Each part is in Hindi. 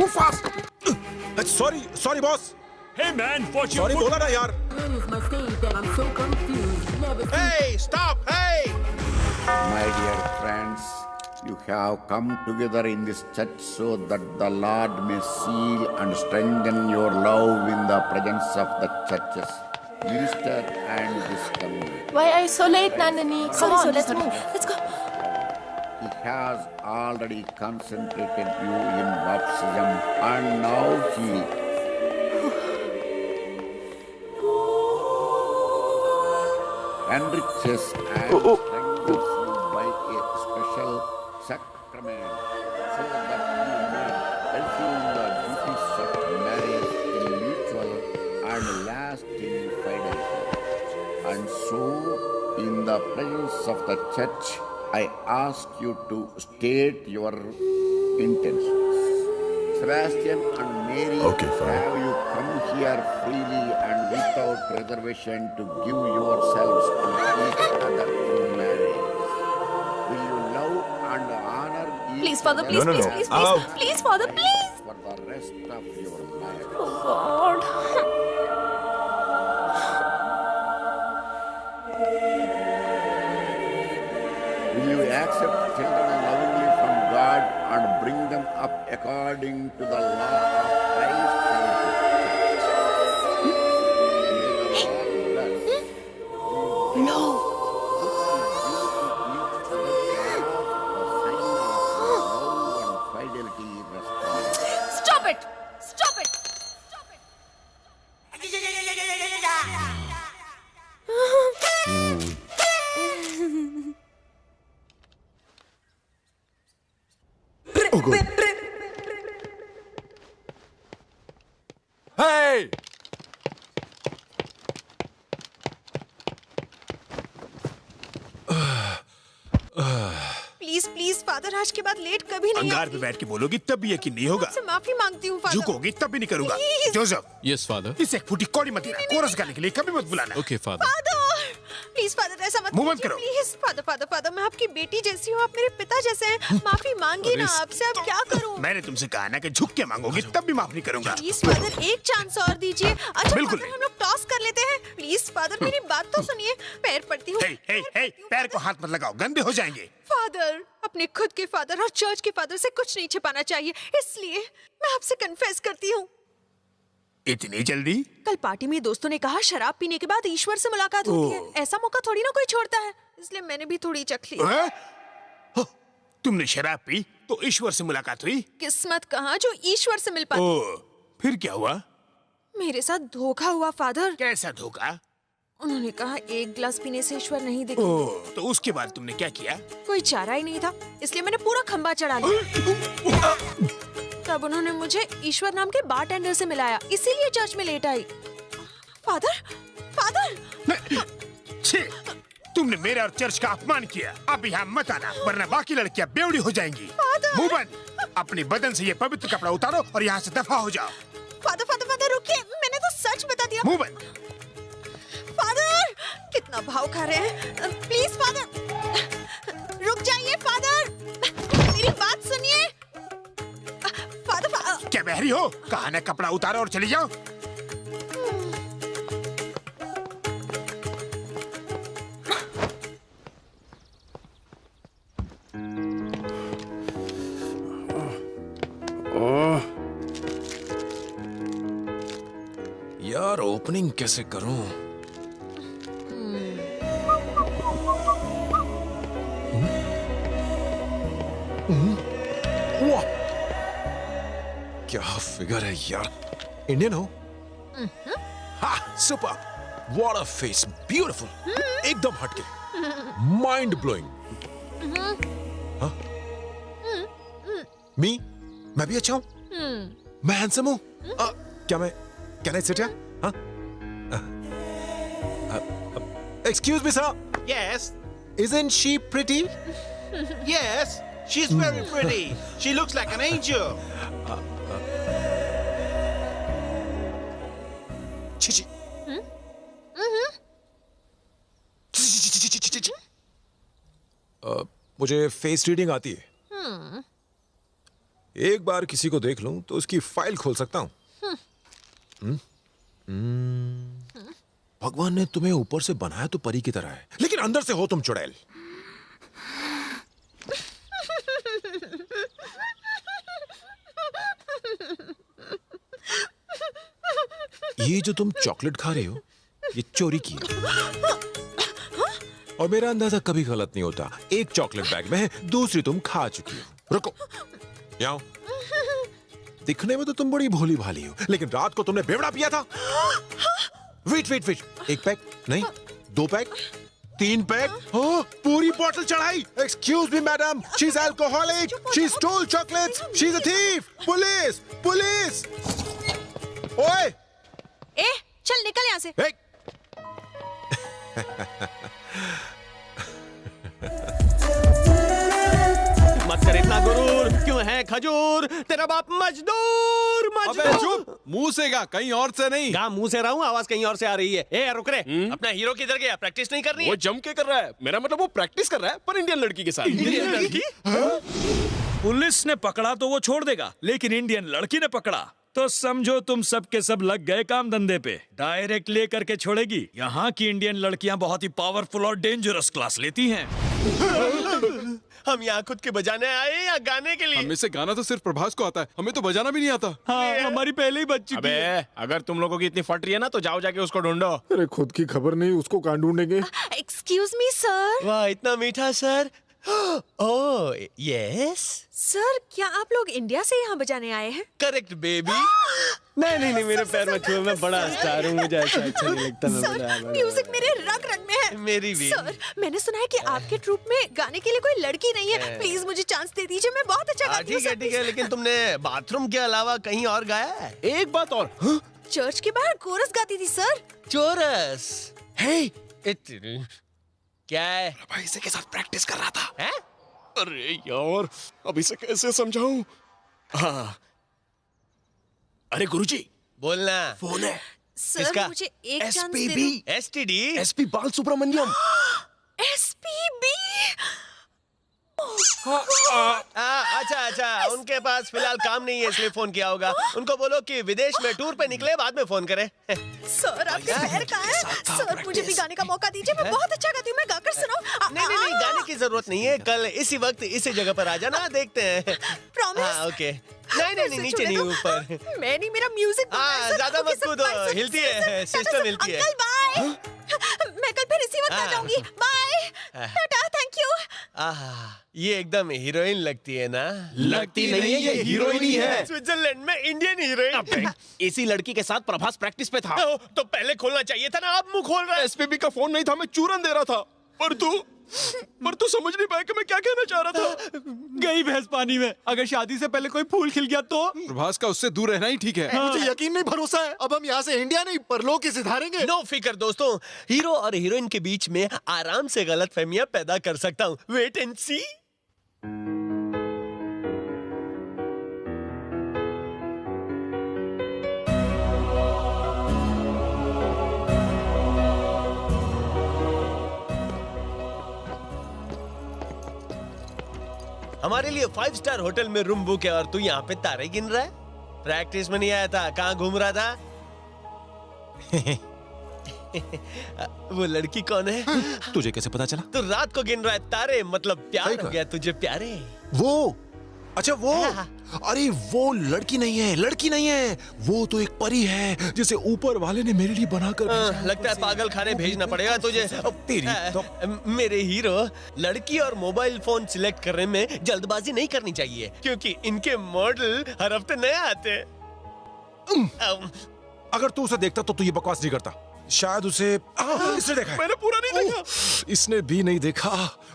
Move fast. Sorry, sorry, boss. Hey man, watch your Sorry, foot. बोला ना यार. Hey, stop! Hey! My dear friends, you have come together in this church so that the Lord may seal and strengthen your love in the presence of the churches, minister and this community. Why are you so late, Nandini? Come on, let's move. Let's go. He has already concentrated you in baptism and now he enriches and strengthens you by a special sacrament so that you may fulfill the duties of marriage in mutual and lasting fidelity. And so, in the presence of the church, I ask you to state your intentions. Sebastian and Mary, Okay, fine. have you come here freely and without reservation to give yourselves to each other through marriage? Will you love and honor each Please, Father, other please, No, no, please, no. please, Out. please, please, Father, please. for the rest of your life? Oh God. Will you accept children lovingly from God and bring them up according to the law of Christ and His church? May the Lord bless. No. Stop it! Stop it! Stop it! Oh, good. Hey! Please please father, आज के बाद लेट कभी नहीं अंगार पे आऊंगी। बैठ के बोलोगी तब भी यकीन नहीं होगा. आपसे माफी मांगती हूँ फादर। झुकोगी तब भी नहीं करूंगा. Please. Joseph, yes father. इस एक फूटी कौड़ी मत देना. कोरस गाने के लिए कभी मत बुलाना. Okay father. Father please father, ऐसा मत मुंह बंद कीजिए, करो. प्लीज फादर फादर फादर, मैं आपकी बेटी जैसी हूँ, आप मेरे पिता जैसे हैं. माफी मांगी ना आपसे, अब क्या करूँ? मैंने तुमसे कहा ना कि झुक के मांगोगी तब भी माफ नहीं करूंगा. प्लीज फादर, एक चांस और दीजिए. अच्छा बिल्कुल फादर, नहीं. हम लोग टॉस कर लेते हैं. प्लीज फादर, मेरी बात तो सुनिए. पैर पड़ती हूँ. हे हे हे, पैर को हाथ मत लगाओ, गंदे हो जाएंगे. फादर, अपने खुद के फादर और चर्च के फादर से कुछ नहीं छिपाना चाहिए, इसलिए मैं आपसे कन्फेस करती हूँ. इतनी जल्दी? कल पार्टी में दोस्तों ने कहा शराब पीने के बाद ईश्वर से मुलाकात होती है. ऐसा मौका थोड़ी ना कोई छोड़ता है, इसलिए मैंने भी थोड़ी चख ली. हैं? हो, तुमने शराब पी तो ईश्वर से मुलाकात हुई? किस्मत कहाँ जो ईश्वर से मिल पाती. ओ, फिर क्या हुआ? मेरे साथ धोखा हुआ फादर. कैसा धोखा? उन्होंने कहा एक गिलास पीने से ईश्वर नहीं दिखता. ओ, तो उसके बाद तुमने क्या किया? कोई चारा ही नहीं था, इसलिए मैंने पूरा खंबा चढ़ा लिया. तब उन्होंने मुझे ईश्वर नाम के बारटेंडर से मिलाया, इसीलिए चर्च में लेट आई. फादर फादर, छी, तुमने मेरे और चर्च का अपमान किया. अब यहाँ मत आना, वरना बाकी लड़कियाँ बेवड़ी हो जाएंगी. मुंह बंद. अपने बदन से ये पवित्र कपड़ा उतारो और यहाँ से दफा हो जाओ. फादर फादर फादर रुकिए, मैंने तो सच बता दिया. मुंह बंद. फादर, कितना भाव खा रहे हैं. प्लीज फादर, रुक जाइए फादर, मेरी बात सुनिए. फादर क्या बहरी हो? कहा ना कपड़ा उतारो और चली जाओ. यार ओपनिंग कैसे करूं? वाह, क्या फिगर है यार. इंडियन हो? हाँ, super. What a face, beautiful. एकदम हटके, माइंड ब्लोइंग. हाँ? मैं भी अच्छा हूँ. मैं हैंडसम हूँ. क्या मैं कैन आई सिट हियर? हाँ? Excuse me, sir. Yes, Isn't she pretty? yes, she's very pretty. She looks like an angel. Chichi. मुझे फेस रीडिंग आती है. एक बार किसी को देख लूं तो उसकी फाइल खोल सकता हूं। भगवान ने तुम्हें ऊपर से बनाया तो परी की तरह है, लेकिन अंदर से हो तुम चुड़ैल। ये जो तुम चॉकलेट खा रहे हो, ये चोरी की है। और मेरा अंदाजा कभी गलत नहीं होता। एक चॉकलेट बैग में है, दूसरी तुम खा चुकी हो। रुको, यहाँ आओ। दिखने में तो तुम बड़ी भोली भाली हो, लेकिन रात को तुमने बेवड़ा पिया था। वेट वेट वेट, एक पैक नहीं, 2 पैक, 3 पैक, पूरी बोतल चढ़ाई। Excuse me madam, she is alcoholic, she stole chocolates, she is a thief. Police police. ओए ए, चल निकल यहाँ से। मत कर इतना गुरूर, क्यों है खजूर, तेरा बाप मजदूर अबे चुप, मुंह से गा, कहीं और से नहीं। गा मुंह से रहा हूँ, आवाज कहीं और से आ रही है। ए रुक रे, अपना हीरो किधर गया? प्रैक्टिस नहीं करनी है? वो जम के कर रहा है। मेरा मतलब वो प्रैक्टिस कर रहा है, पर इंडियन लड़की के साथ। इंडियन लड़की? पुलिस ने पकड़ा तो वो छोड़ देगा, लेकिन इंडियन लड़की ने पकड़ा तो समझो तुम सब के सब लग गए काम धंधे पे। डायरेक्ट ले करके छोड़ेगी। यहाँ की इंडियन लड़कियाँ बहुत ही पावरफुल और डेंजरस क्लास लेती हैं। हम यहाँ खुद के बजाने आए या गाने के लिए? हमें से गाना तो सिर्फ प्रभास को आता है, हमें तो बजाना भी नहीं आता। हाँ, हमारी पहले ही बच चुकी है। अगर तुम लोगों की इतनी फट रही है ना, तो जाओ जाके उसको ढूंढो। अरे खुद की खबर नहीं, उसको कहाँ ढूंढेंगे? Excuse me sir. वाह, इतना मीठा सर। ओह यस सर, क्या आप लोग इंडिया से यहाँ बजाने आए हैं? Correct baby. नहीं, मेरे पैर में छुए, मैं बड़ा स्टार हूँ, मुझे ऐसा अच्छा नहीं लगता। सर, म्यूजिक मेरे रग रग में है। मेरी भी। सर, मैंने सुना है कि आपके ट्रूप में गाने के लिए कोई लड़की नहीं है। प्लीज मुझे चांस दे दीजिए, मैं बहुत अच्छा गाती हूँ। ठीक है, लेकिन तुमने बाथरूम के अलावा कहीं और गाया है? एक बात और, चर्च के बाहर कोरस गाती थी सर। चोरस? हे, क्या है? भाई इसे के साथ प्रैक्टिस कर रहा था। है? अरे यार, अब इसे कैसे समझाऊं? हाँ, अरे गुरुजी, बोलना। फोन है। सर, किसका? मुझे एक चांस दे SPB, दो। STD? SP बाल सुब्रमण्यम। SPB? अच्छा, उनके पास फिलहाल काम नहीं है, इसलिए फोन किया होगा। उनको बोलो कि विदेश में टूर पे निकले, बाद में फोन करे। सर, आपके पैर कहाँ हैं? सर, मुझे भी गाने का मौका दीजिए, मैं बहुत अच्छा गाती हूँ, मैं गाकर सुनाऊं। नहीं, गाने की जरूरत नहीं है। कल इसी वक्त इसी जगह पर आ जाना, देखते हैं। प्रॉमिस? ओके। नहीं, नीचे नहीं, ऊपर। मैं नहीं, मेरा म्यूजिक। ज्यादा मत कूदो, हिलती है, सिस्टम हिलती है। Uncle bye. मैं कल फिर इसी वक्त आ जाऊंगी। Bye, tata, thank you. ये एकदम हीरोइन लगती है ना? लगती नहीं है, ये हीरोइन ही है। स्विट्जरलैंड में इंडियन हीरोइन। इसी लड़की के साथ प्रभास प्रैक्टिस पे था। तो पहले खोलना चाहिए था ना, आप मुंह खोल रहे हैं। SPB का फोन नहीं था, मैं चूरन दे रहा था। पर तू समझ नहीं पाया कि मैं क्या कहना चाह रहा था। गई भैंस पानी में। अगर शादी से पहले कोई फूल खिल गया तो? प्रभास का उससे दूर रहना ही ठीक है। मुझे यकीन नहीं, भरोसा है। अब हम यहाँ से इंडिया नहीं, परलोक ही सिधारेंगे। नो फिकर दोस्तों, हीरो और हीरोइन के बीच में आराम से गलतफहमियां पैदा कर सकता हूँ। वेट एंड सी। हमारे लिए 5 स्टार होटल में रूम बुक है और तू यहाँ पे तारे गिन रहा है? प्रैक्टिस में नहीं आया था, कहाँ घूम रहा था? वो लड़की कौन है? तुझे कैसे पता चला? तू रात को गिन रहा है तारे, मतलब प्यार हो गया तुझे प्यारे। वो, अच्छा वो, अरे वो लड़की नहीं है, वो तो एक परी है जिसे ऊपर वाले ने मेरे लिए बनाकर भेजा। लगता है पागल खाने भेजना पड़ेगा तुझे। तेरी तो। मेरे हीरो, लड़की और मोबाइल फोन सिलेक्ट करने में जल्दबाजी नहीं करनी चाहिए, क्योंकि इनके मॉडल हर हफ्ते नए आते हैं। अगर तू उसे देखता तो तू ये बकवास नहीं करता। शायद उसे इसने देखा है। मैंने पूरा नहीं देखा। इसने भी नहीं देखा।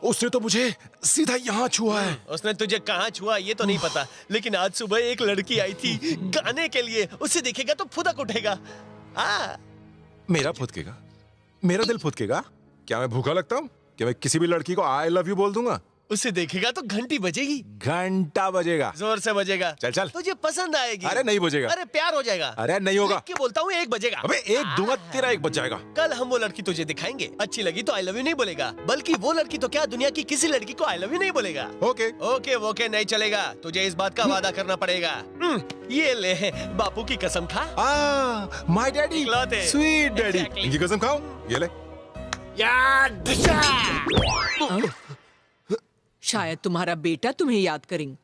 उसने तो मुझे सीधा यहाँ छुआ है। उसने तुझे कहाँ छुआ ये तो नहीं पता, लेकिन आज सुबह एक लड़की आई थी गाने के लिए। उसे देखेगा तो फुदक उठेगा। मेरा फुदकेगा? मेरा दिल फुदकेगा? क्या मैं भूखा लगता हूँ? क्या मैं किसी भी लड़की को आई लव यू बोल दूंगा? उसे देखेगा तो घंटी बजेगी, घंटा बजेगा, जोर से बजेगा। चल चल। तुझे पसंद आएगी। अरे नहीं बजेगा। अरे प्यार हो जाएगा। अरे नहीं होगा। देख के बोलता हूँ 1 बजेगा। अबे 1 दूंगा, तेरा 1 बज जाएगा। कल हम वो लड़की तुझे दिखाएंगे, अच्छी लगी तो आई लव यू नहीं बोलेगा, बल्कि वो लड़की तो क्या दुनिया की किसी लड़की को आई लव यू नहीं बोलेगा। ओके ओके ओके नहीं चलेगा, तुझे इस बात का वादा करना पड़ेगा। ये ले बापू की कसम खा। माय डैडी, इकलौते। Sweet daddy. Exactly. इनकी कसम खाओ, ये ले। शायद तुम्हारा बेटा तुम्हें याद करेंगे।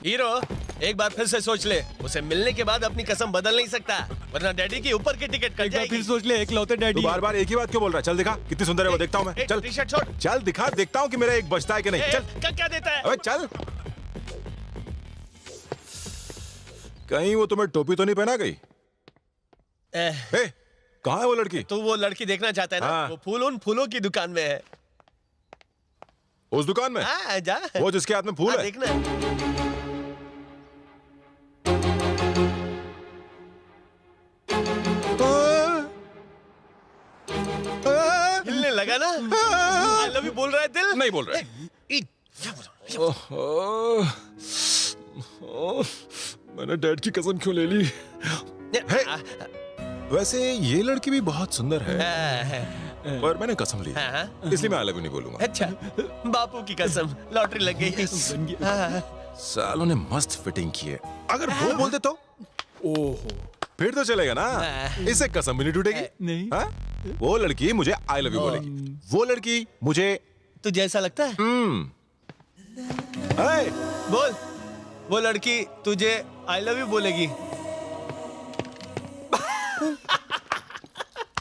हीरो, एक बार फिर से सोच ले, उसे मिलने के बाद अपनी कसम बदल नहीं सकता, वरना डैडी की ऊपर की टिकट कट जाएगी। फिर सोच ले, इकलौते डैडी। तू बार-बार एक ही बात क्यों बोल रहा है? चल दिखा, कितनी सुंदर है वो, देखता हूँ मैं। चल टी-शर्ट छोड़। चल दिखा, देखता हूँ कि मेरा 1 बजता है कि नहीं। चल। क्या देता है? अबे चल। कहीं वो तुम्हें टोपी तो नहीं पहना गई? कहाँ है वो लड़की? तू वो लड़की देखना चाहता है ना? हाँ। वो फूल उन फूलों की दुकान में है। उस दुकान में? हाँ, जा। वो जिसके हाथ में फूल है? देखना। हिलने लगा ना? आई लव यू बोल रहा है दिल? नहीं बोल रहा है। मैंने डैड की कसम क्यों ले ली? वैसे ये लड़की भी बहुत सुंदर है, पर मैंने कसम ली, इसलिए मैं आई लव यू नहीं बोलूंगा। अच्छा, बापू की कसम, लॉटरी लग गई। सालों ने मस्त फिटिंग की है। अगर वो बोल दे तो ओहो, फिर तो चलेगा ना, इससे कसम भी नहीं टूटेगी। नहीं। हाँ? वो लड़की मुझे आई लव यू बोलेगी, वो लड़की मुझे। तुझे ऐसा लगता है? बोल, वो लड़की तुझे आई लव यू बोलेगी।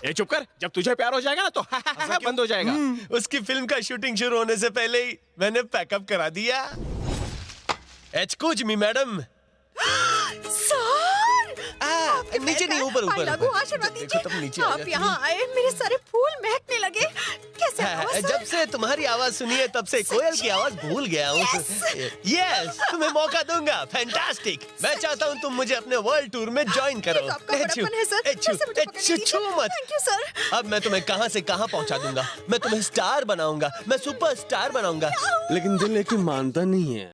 ए चुप कर, जब तुझे प्यार हो जाएगा ना तो बंद हो जाएगा। उसकी फिल्म का शूटिंग शुरू होने से पहले ही मैंने पैकअप करा दिया। Excuse me madam. नीचे नहीं, ऊपर ऊपर। लागू आशीर्वाद देखो तुम नीचे आ आप जाती यहाँ आए, मेरे सारे फूल महकने लगे। कैसे आवाज़? जब से तुम्हारी आवाज सुनी है तब से कोयल की आवाज भूल गया हूँ। यस, तुम्हें मौका दूंगा। फैंटास्टिक। मैं चाहता हूँ तुम मुझे अपने वर्ल्ड टूर में ज्वाइन करो। छू मत। Thank you sir. अब मैं तुम्हें कहाँ से कहाँ पहुँचा दूंगा। मैं तुम्हें स्टार बनाऊंगा, मैं सुपर स्टार बनाऊंगा। लेकिन दिल लेकिन मानता नहीं है।